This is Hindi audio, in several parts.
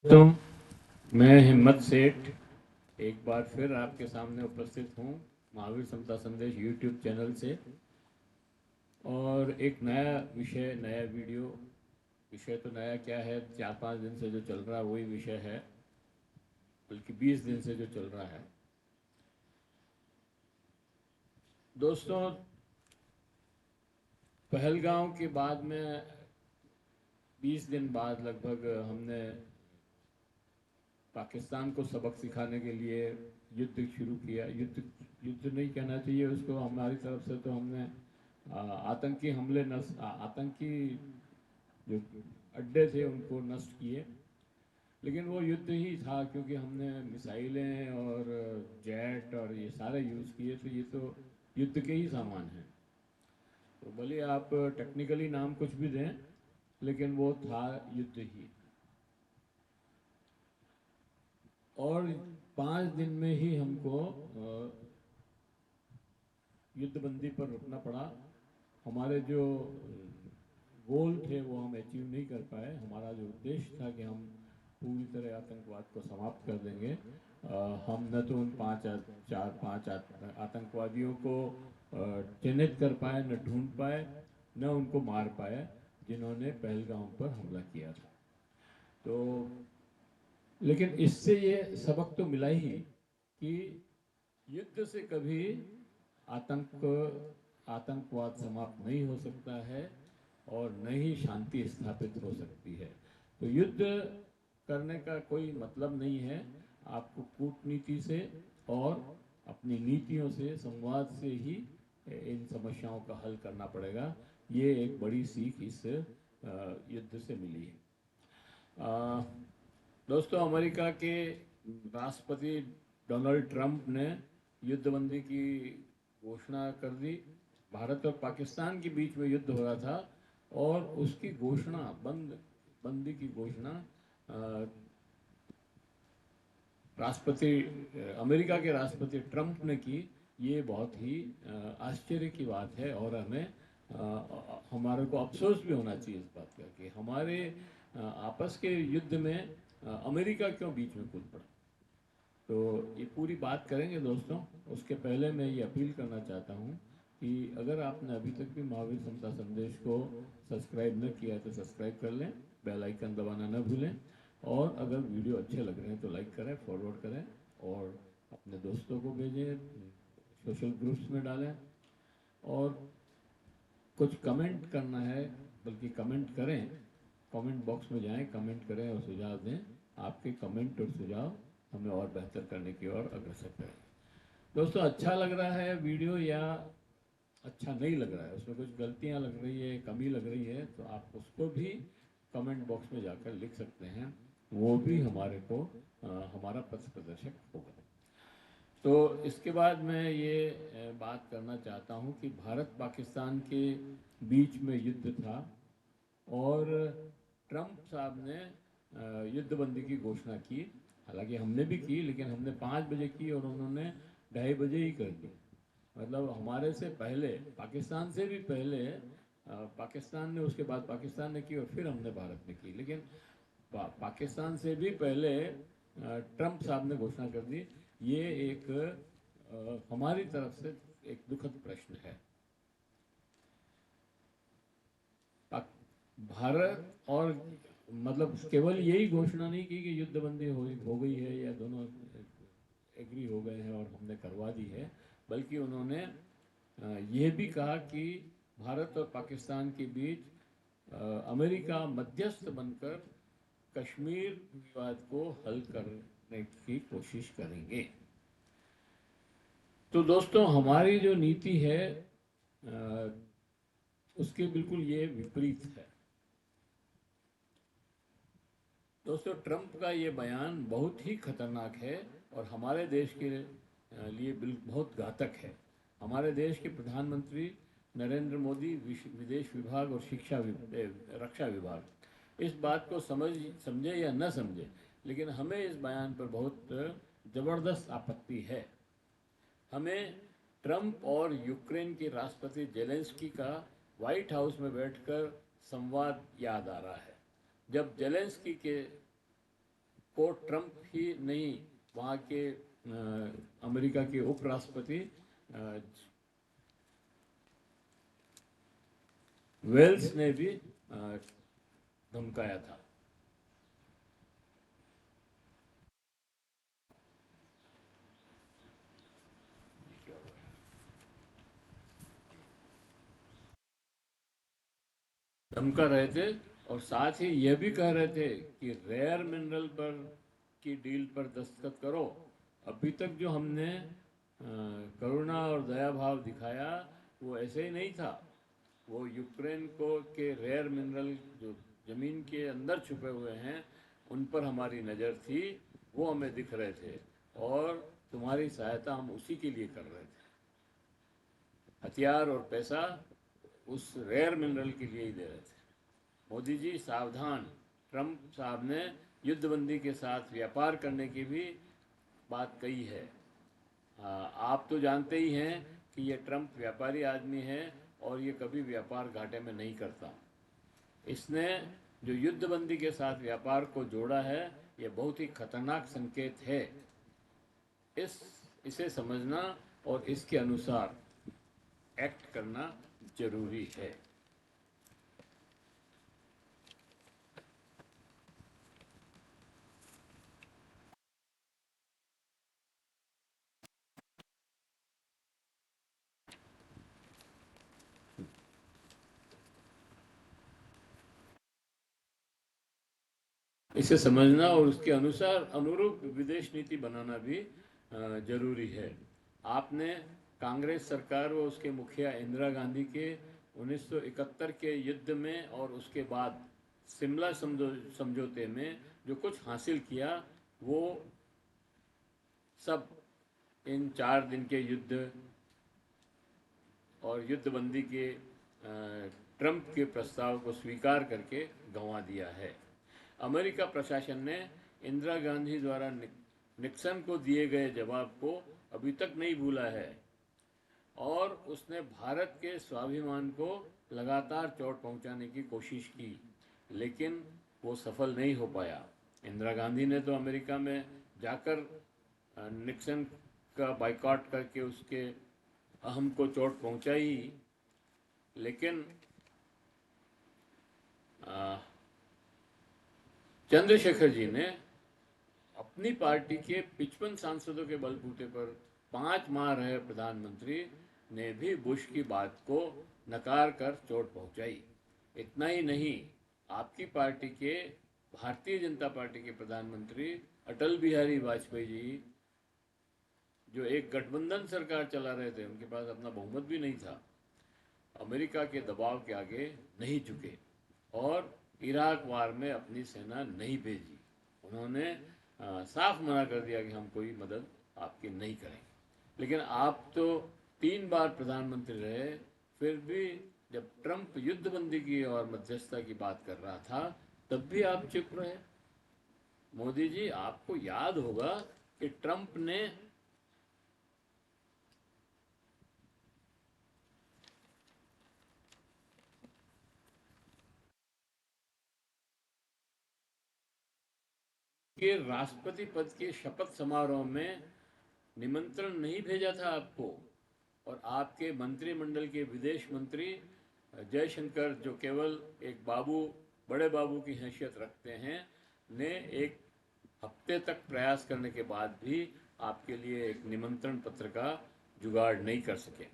तो मैं हिम्मत सेठ एक बार फिर आपके सामने उपस्थित हूँ महावीर समता संदेश यूट्यूब चैनल से। और एक नया विषय, नया वीडियो। विषय तो नया क्या है, 4-5 दिन से जो चल रहा है वही विषय है, बल्कि 20 दिन से जो चल रहा है। दोस्तों, पहलगांव के बाद में 20 दिन बाद लगभग हमने पाकिस्तान को सबक सिखाने के लिए युद्ध शुरू किया। युद्ध नहीं कहना चाहिए उसको, हमारी तरफ से तो हमने आतंकी हमले आतंकी जो अड्डे थे उनको नष्ट किए। लेकिन वो युद्ध ही था, क्योंकि हमने मिसाइलें और जेट और ये सारे यूज़ किए, तो ये तो युद्ध के ही सामान हैं। तो भले आप टेक्निकली नाम कुछ भी दें, लेकिन वो था युद्ध ही। और 5 दिन में ही हमको युद्धबंदी पर रुकना पड़ा। हमारे जो गोल थे वो हम अचीव नहीं कर पाए। हमारा जो उद्देश्य था कि हम पूरी तरह आतंकवाद को समाप्त कर देंगे, हम न तो उन 5 आतंकवादियों को चिन्हित कर पाए, न ढूंढ पाए, न उनको मार पाए जिन्होंने पहलगाम पर हमला किया था। तो लेकिन इससे ये सबक तो मिला ही कि युद्ध से कभी आतंक आतंकवाद समाप्त नहीं हो सकता है और न ही शांति स्थापित हो सकती है। तो युद्ध करने का कोई मतलब नहीं है। आपको कूटनीति से और अपनी नीतियों से, संवाद से ही इन समस्याओं का हल करना पड़ेगा। ये एक बड़ी सीख इस युद्ध से मिली है। दोस्तों, अमेरिका के राष्ट्रपति डोनाल्ड ट्रंप ने युद्धबंदी की घोषणा कर दी। भारत और पाकिस्तान के बीच में युद्ध हो रहा था और उसकी घोषणा, बंदी की घोषणा राष्ट्रपति अमेरिका के राष्ट्रपति ट्रंप ने की। ये बहुत ही आश्चर्य की बात है और हमें हमारे को अफसोस भी होना चाहिए इस बात का कि हमारे आपस के युद्ध में अमेरिका क्यों बीच में कूद पड़ा। तो ये पूरी बात करेंगे दोस्तों। उसके पहले मैं ये अपील करना चाहता हूँ कि अगर आपने अभी तक भी महावीर समता संदेश को सब्सक्राइब न किया तो सब्सक्राइब कर लें, बेल आइकन दबाना न भूलें। और अगर वीडियो अच्छे लग रहे हैं तो लाइक करें, फॉरवर्ड करें और अपने दोस्तों को भेजें, सोशल ग्रुप्स में डालें। और कुछ कमेंट करना है, बल्कि कमेंट करें, कमेंट बॉक्स में जाएं, कमेंट करें और सुझाव दें। आपके कमेंट और सुझाव हमें और बेहतर करने की ओर अग्रसर करें। दोस्तों, अच्छा लग रहा है वीडियो या अच्छा नहीं लग रहा है, उसमें कुछ गलतियां लग रही है, कमी लग रही है, तो आप उसको भी कमेंट बॉक्स में जाकर लिख सकते हैं। वो भी हमारे को हमारा पथ प्रदर्शक होगा। तो इसके बाद मैं ये बात करना चाहता हूँ कि भारत पाकिस्तान के बीच में युद्ध था और ट्रंप साहब ने युद्धबंदी की घोषणा की। हालांकि हमने भी की, लेकिन हमने 5 बजे की और उन्होंने 2:30 बजे ही कर दी। मतलब हमारे से पहले, पाकिस्तान से भी पहले पाकिस्तान ने, उसके बाद पाकिस्तान ने की और फिर हमने भारत ने की। लेकिन पाकिस्तान से भी पहले ट्रंप साहब ने घोषणा कर दी। ये एक हमारी तरफ से एक दुखद प्रश्न है। भारत और मतलब केवल यही घोषणा नहीं की कि युद्धबंदी हो गई है या दोनों एग्री हो गए हैं और हमने करवा दी है, बल्कि उन्होंने ये भी कहा कि भारत और पाकिस्तान के बीच अमेरिका मध्यस्थ बनकर कश्मीर विवाद को हल करने की कोशिश करेंगे। तो दोस्तों, हमारी जो नीति है उसके बिल्कुल ये विपरीत है। दोस्तों, ट्रंप का ये बयान बहुत ही खतरनाक है और हमारे देश के लिए बहुत घातक है। हमारे देश के प्रधानमंत्री नरेंद्र मोदी, विदेश विभाग और रक्षा विभाग इस बात को समझे या न समझे, लेकिन हमें इस बयान पर बहुत ज़बरदस्त आपत्ति है। हमें ट्रंप और यूक्रेन के राष्ट्रपति जेलेंस्की का व्हाइट हाउस में बैठकर संवाद याद आ रहा है। जब जेलेंस्की के को ट्रंप ही नहीं, वहाँ के अमेरिका के उपराष्ट्रपति वेल्स ने भी धमकाया था। धमका रहे थे और साथ ही यह भी कह रहे थे कि रेयर मिनरल पर की डील पर दस्तखत करो। अभी तक जो हमने करुणा और दया भाव दिखाया वो ऐसे ही नहीं था। वो यूक्रेन को के रेयर मिनरल जो ज़मीन के अंदर छुपे हुए हैं उन पर हमारी नज़र थी, वो हमें दिख रहे थे और तुम्हारी सहायता हम उसी के लिए कर रहे थे। हथियार और पैसा उस रेयर मिनरल के लिए ही दे रहे थे। मोदी जी सावधान, ट्रंप साहब ने युद्धबंदी के साथ व्यापार करने की भी बात कही है। आप तो जानते ही हैं कि ये ट्रंप व्यापारी आदमी है और ये कभी व्यापार घाटे में नहीं करता। इसने जो युद्धबंदी के साथ व्यापार को जोड़ा है, ये बहुत ही खतरनाक संकेत है। इसे समझना और इसके अनुसार एक्ट करना जरूरी है। इसे समझना और उसके अनुसार अनुरूप विदेश नीति बनाना भी जरूरी है। आपने कांग्रेस सरकार व उसके मुखिया इंदिरा गांधी के 1971 के युद्ध में और उसके बाद शिमला समझौते में जो कुछ हासिल किया, वो सब इन 4 दिन के युद्ध और युद्धबंदी के ट्रंप के प्रस्ताव को स्वीकार करके गंवा दिया है। अमेरिका प्रशासन ने इंदिरा गांधी द्वारा निक्सन को दिए गए जवाब को अभी तक नहीं भूला है और उसने भारत के स्वाभिमान को लगातार चोट पहुंचाने की कोशिश की, लेकिन वो सफल नहीं हो पाया। इंदिरा गांधी ने तो अमेरिका में जाकर निक्सन का बाइकॉट करके उसके अहम को चोट पहुंचाई, लेकिन चंद्रशेखर जी ने अपनी पार्टी के 55 सांसदों के बलबूते पर 5 माह रहे प्रधानमंत्री ने भी बुश की बात को नकार कर चोट पहुंचाई। इतना ही नहीं, आपकी पार्टी के भारतीय जनता पार्टी के प्रधानमंत्री अटल बिहारी वाजपेयी जी, जो एक गठबंधन सरकार चला रहे थे, उनके पास अपना बहुमत भी नहीं था, अमेरिका के दबाव के आगे नहीं झुके और इराक वार में अपनी सेना नहीं भेजी। उन्होंने साफ मना कर दिया कि हम कोई मदद आपकी नहीं करेंगे। लेकिन आप तो 3 बार प्रधानमंत्री रहे, फिर भी जब ट्रंप युद्धबंदी की और मध्यस्थता की बात कर रहा था तब भी आप चुप रहे। मोदी जी, आपको याद होगा कि ट्रंप ने के राष्ट्रपति पद के शपथ समारोह में निमंत्रण नहीं भेजा था आपको, और आपके मंत्रिमंडल के विदेश मंत्री जयशंकर, जो केवल एक बाबू, बड़े बाबू की हैसियत रखते हैं, ने एक हफ्ते तक प्रयास करने के बाद भी आपके लिए एक निमंत्रण पत्र का जुगाड़ नहीं कर सके।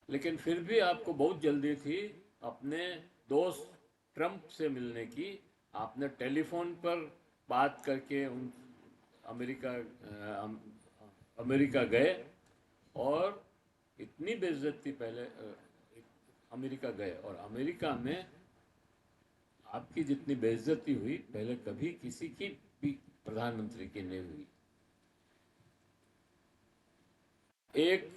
लेकिन फिर भी आपको बहुत जल्दी थी अपने दोस्त ट्रंप से मिलने की। आपने टेलीफोन पर बात करके उन अमेरिका गए और इतनी बेइज्जती पहले अमेरिका गए और अमेरिका में आपकी जितनी बेइज्जती हुई पहले कभी किसी की भी प्रधानमंत्री की नहीं हुई। एक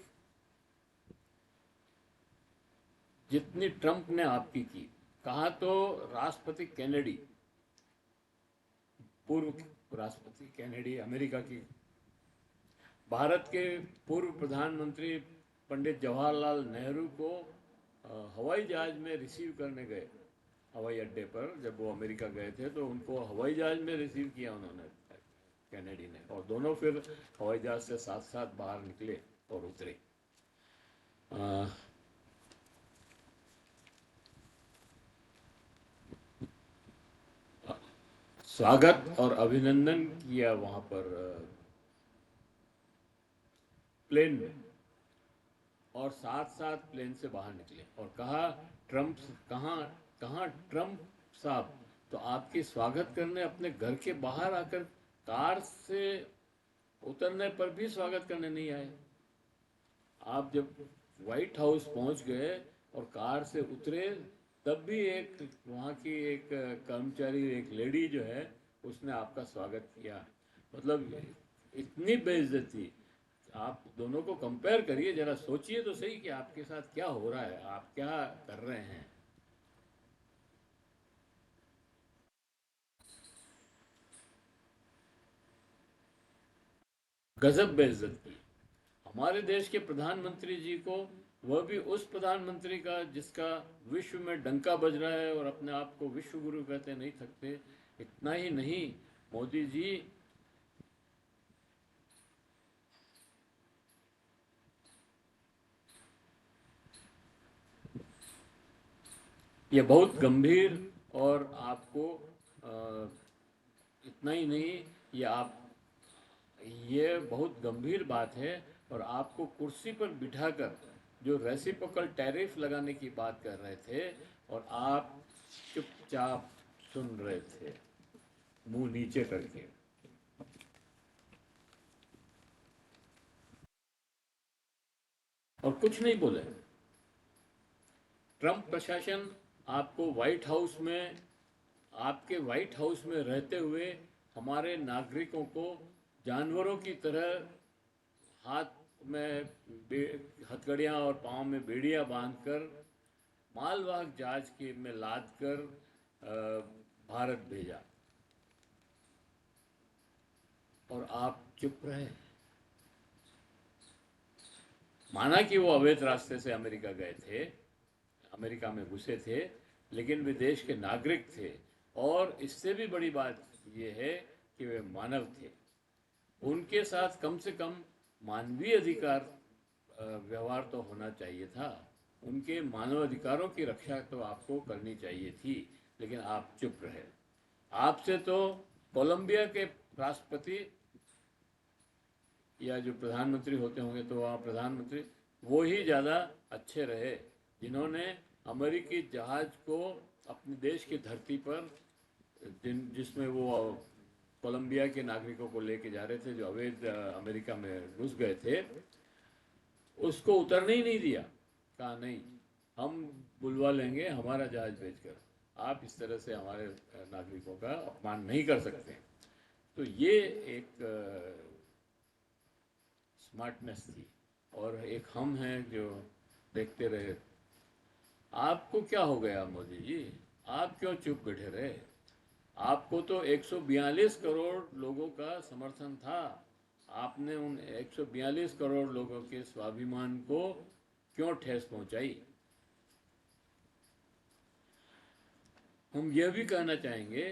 जितनी ट्रंप ने आपकी की, कहा तो राष्ट्रपति कैनेडी, पूर्व राष्ट्रपति कैनेडी अमेरिका की, भारत के पूर्व प्रधानमंत्री पंडित जवाहरलाल नेहरू को हवाई जहाज में रिसीव करने गए हवाई अड्डे पर जब वो अमेरिका गए थे तो उनको हवाई जहाज़ में रिसीव किया उन्होंने, कैनेडी ने, और दोनों फिर हवाई जहाज़ से साथ साथ बाहर निकले और उतरे। स्वागत और अभिनंदन किया वहाँ पर प्लेन में, और साथ साथ प्लेन से बाहर निकले और कहा, ट्रम्प कहाँ कहाँ ट्रम्प साहब तो आपकी स्वागत करने अपने घर के बाहर आकर कार से उतरने पर भी स्वागत करने नहीं आए। आप जब व्हाइट हाउस पहुंच गए और कार से उतरे तब भी एक वहाँ की एक कर्मचारी, एक लेडी जो है, उसने आपका स्वागत किया। मतलब इतनी बेइज्जती। आप दोनों को कंपेयर करिए, जरा सोचिए तो सही कि आपके साथ क्या हो रहा है, आप क्या कर रहे हैं। गजब बेइज्जती। हमारे देश के प्रधानमंत्री जी को, वह भी उस प्रधानमंत्री का जिसका विश्व में डंका बज रहा है और अपने आप को विश्व गुरु कहते नहीं थकते। इतना ही नहीं, मोदी जी ये बहुत गंभीर, और आपको इतना ही नहीं, ये आप ये बहुत गंभीर बात है, और आपको कुर्सी पर बिठाकर जो रेसिप्रोकल टैरिफ लगाने की बात कर रहे थे और आप चुपचाप सुन रहे थे मुंह नीचे करके। और कुछ नहीं बोले। ट्रंप प्रशासन आपको व्हाइट हाउस में, आपके व्हाइट हाउस में रहते हुए हमारे नागरिकों को जानवरों की तरह हाथ में हथकड़ियाँ और पाँव में बेड़ियाँ बांधकर मालवाहक जहाज के में लाद कर भारत भेजा, और आप चुप रहे। माना कि वो अवैध रास्ते से अमेरिका गए थे, अमेरिका में घुसे थे, लेकिन वे देश के नागरिक थे, और इससे भी बड़ी बात ये है कि वे मानव थे। उनके साथ कम से कम मानवीय अधिकार व्यवहार तो होना चाहिए था। उनके मानव अधिकारों की रक्षा तो आपको करनी चाहिए थी, लेकिन आप चुप रहे। आपसे तो कोलंबिया के राष्ट्रपति या जो प्रधानमंत्री होते होंगे, तो वहाँ प्रधानमंत्री वो ही ज़्यादा अच्छे रहे, जिन्होंने अमेरिकी जहाज को अपने देश की धरती पर, जिसमें वो कोलंबिया के नागरिकों को लेके जा रहे थे जो अवैध अमेरिका में घुस गए थे, उसको उतरने ही नहीं दिया। कहा नहीं, हम बुलवा लेंगे हमारा जहाज भेजकर, आप इस तरह से हमारे नागरिकों का अपमान नहीं कर सकते। तो ये एक स्मार्टनेस थी, और एक हम हैं जो देखते रहे। आपको क्या हो गया मोदी जी, आप क्यों चुप बैठे रहे? आपको तो 142 करोड़ लोगों का समर्थन था। आपने उन 142 करोड़ लोगों के स्वाभिमान को क्यों ठेस पहुंचाई? हम यह भी कहना चाहेंगे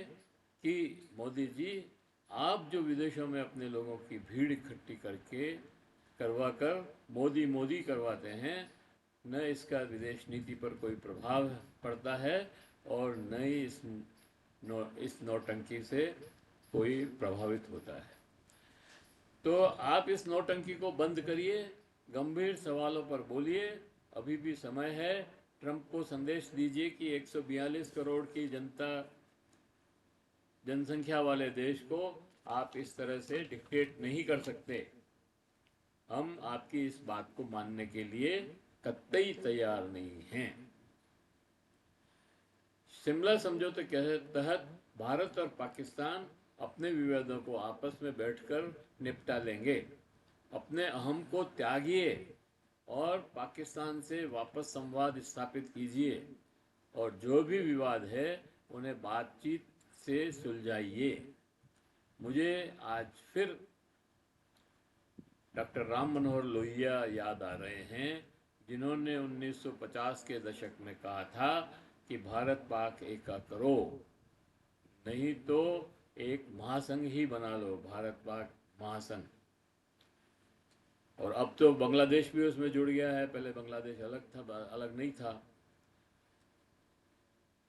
कि मोदी जी, आप जो विदेशों में अपने लोगों की भीड़ इकट्ठी करके करवा कर मोदी मोदी करवाते हैं, न इसका विदेश नीति पर कोई प्रभाव पड़ता है, और न ही इस नौटंकी से कोई प्रभावित होता है। तो आप इस नौटंकी को बंद करिए, गंभीर सवालों पर बोलिए, अभी भी समय है। ट्रंप को संदेश दीजिए कि 142 करोड़ की जनसंख्या वाले देश को आप इस तरह से डिक्टेट नहीं कर सकते। हम आपकी इस बात को मानने के लिए कतई तैयार नहीं हैं। शिमला समझौते के तहत भारत और पाकिस्तान अपने विवादों को आपस में बैठकर निपटा लेंगे। अपने अहम को त्यागिए और पाकिस्तान से वापस संवाद स्थापित कीजिए, और जो भी विवाद है उन्हें बातचीत से सुलझाइए। मुझे आज फिर डॉक्टर राम मनोहर लोहिया याद आ रहे हैं, जिन्होंने 1950 के दशक में कहा था कि भारत पाक एका करो, नहीं तो एक महासंघ ही बना लो, भारत पाक महासंघ। और अब तो बांग्लादेश भी उसमें जुड़ गया है, पहले बांग्लादेश अलग था, अलग नहीं था।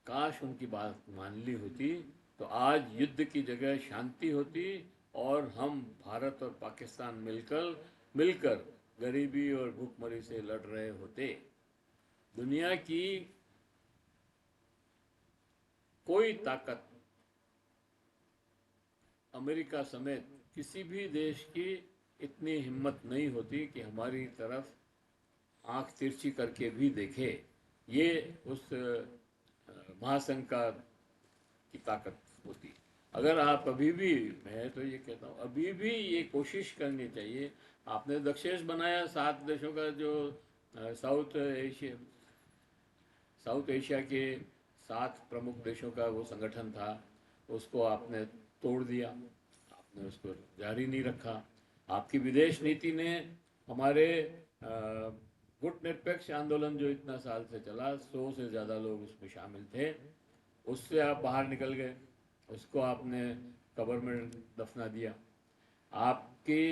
काश उनकी बात मान ली होती तो आज युद्ध की जगह शांति होती, और हम भारत और पाकिस्तान मिलकर मिलकर गरीबी और भूखमरी से लड़ रहे होते। दुनिया की कोई ताकत अमेरिका समेत किसी भी देश की इतनी हिम्मत नहीं होती कि हमारी तरफ आंख तिरछी करके भी देखे। ये उस महासंघ का की ताकत होती। अगर आप अभी भी, मैं तो ये कहता हूँ अभी भी ये कोशिश करनी चाहिए। आपने दक्षेश बनाया 7 देशों का, जो साउथ एशिया के 7 प्रमुख देशों का वो संगठन था, उसको आपने तोड़ दिया, आपने उसको जारी नहीं रखा। आपकी विदेश नीति ने हमारे गुटनिरपेक्ष आंदोलन जो इतना साल से चला, 100 से ज़्यादा लोग उसमें शामिल थे, उससे आप बाहर निकल गए, उसको आपने कब्र में दफना दिया। आपके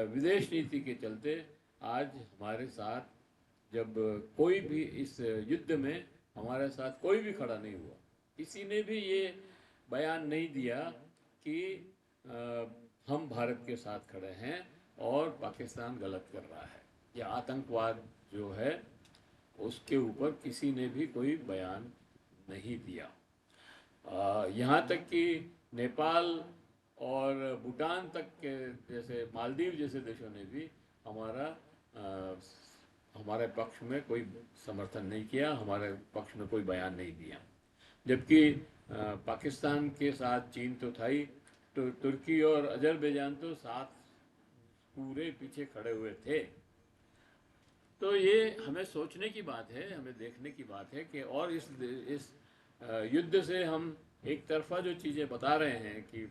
विदेश नीति के चलते आज हमारे साथ जब कोई भी इस युद्ध में हमारे साथ कोई भी खड़ा नहीं हुआ, किसी ने भी ये बयान नहीं दिया कि हम भारत के साथ खड़े हैं और पाकिस्तान गलत कर रहा है, या आतंकवाद जो है उसके ऊपर किसी ने भी कोई बयान नहीं दिया। यहाँ तक कि नेपाल और भूटान तक के जैसे मालदीव जैसे देशों ने भी हमारे पक्ष में कोई समर्थन नहीं किया, हमारे पक्ष में कोई बयान नहीं दिया। जबकि पाकिस्तान के साथ चीन तो था ही, तो तुर्की और अजरबैजान तो साथ पूरे पीछे खड़े हुए थे। तो ये हमें सोचने की बात है, हमें देखने की बात है कि और इस युद्ध से हम एक तरफा जो चीज़ें बता रहे हैं कि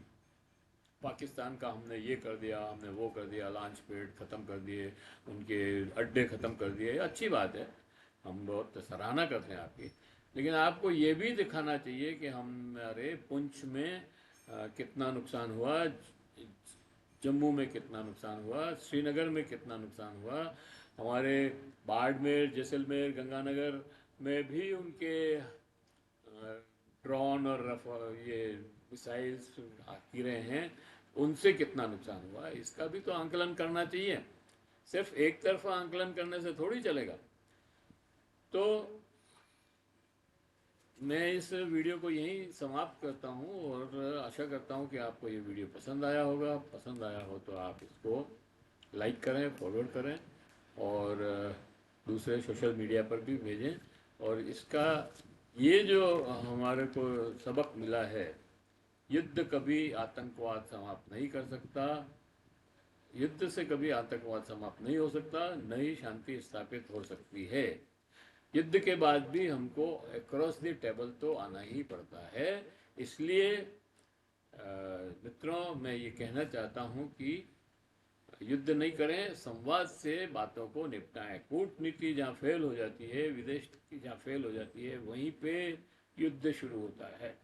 पाकिस्तान का हमने ये कर दिया, हमने वो कर दिया, लॉन्च पैड ख़त्म कर दिए, उनके अड्डे ख़त्म कर दिए, अच्छी बात है, हम बहुत सराहना करते हैं आपकी। लेकिन आपको ये भी दिखाना चाहिए कि हमारे पुंछ में कितना नुकसान हुआ, जम्मू में कितना नुकसान हुआ, श्रीनगर में कितना नुकसान हुआ, हमारे बाड़मेर, जैसलमेर, गंगानगर में भी उनके ड्रोन और ये मिसाइल्स गिरे हैं, उनसे कितना नुकसान हुआ, इसका भी तो आंकलन करना चाहिए। सिर्फ एक तरफा आंकलन करने से थोड़ी चलेगा। तो मैं इस वीडियो को यहीं समाप्त करता हूँ और आशा करता हूँ कि आपको ये वीडियो पसंद आया होगा। पसंद आया हो तो आप इसको लाइक करें, फॉरवर्ड करें और दूसरे सोशल मीडिया पर भी भेजें। और इसका ये जो हमारे को सबक मिला है, युद्ध कभी आतंकवाद समाप्त नहीं कर सकता, युद्ध से कभी आतंकवाद समाप्त नहीं हो सकता, नई शांति स्थापित हो सकती है। युद्ध के बाद भी हमको अक्रॉस द टेबल तो आना ही पड़ता है। इसलिए मित्रों, मैं ये कहना चाहता हूँ कि युद्ध नहीं करें, संवाद से बातों को निपटाएं। कूटनीति जहाँ फेल हो जाती है, विदेश नीति जहाँ फेल हो जाती है, वहीं पे युद्ध शुरू होता है।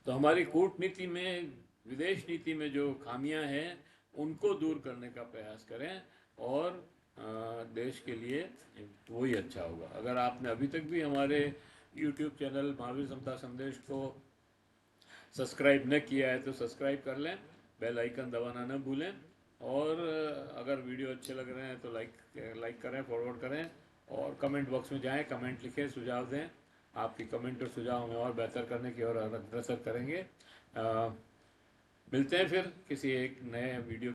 तो हमारी कूटनीति में, विदेश नीति में जो खामियां हैं उनको दूर करने का प्रयास करें और देश के लिए वही अच्छा होगा। अगर आपने अभी तक भी हमारे YouTube चैनल महावीर समता संदेश को सब्सक्राइब न किया है तो सब्सक्राइब कर लें, बेल आइकन दबाना न भूलें, और अगर वीडियो अच्छे लग रहे हैं तो लाइक करें, फॉरवर्ड करें, और कमेंट बॉक्स में जाएं, कमेंट लिखें, सुझाव दें। आपकी कमेंट और सुझाव हमें और बेहतर करने की ओर अग्रसर करेंगे। मिलते हैं फिर किसी एक नए वीडियो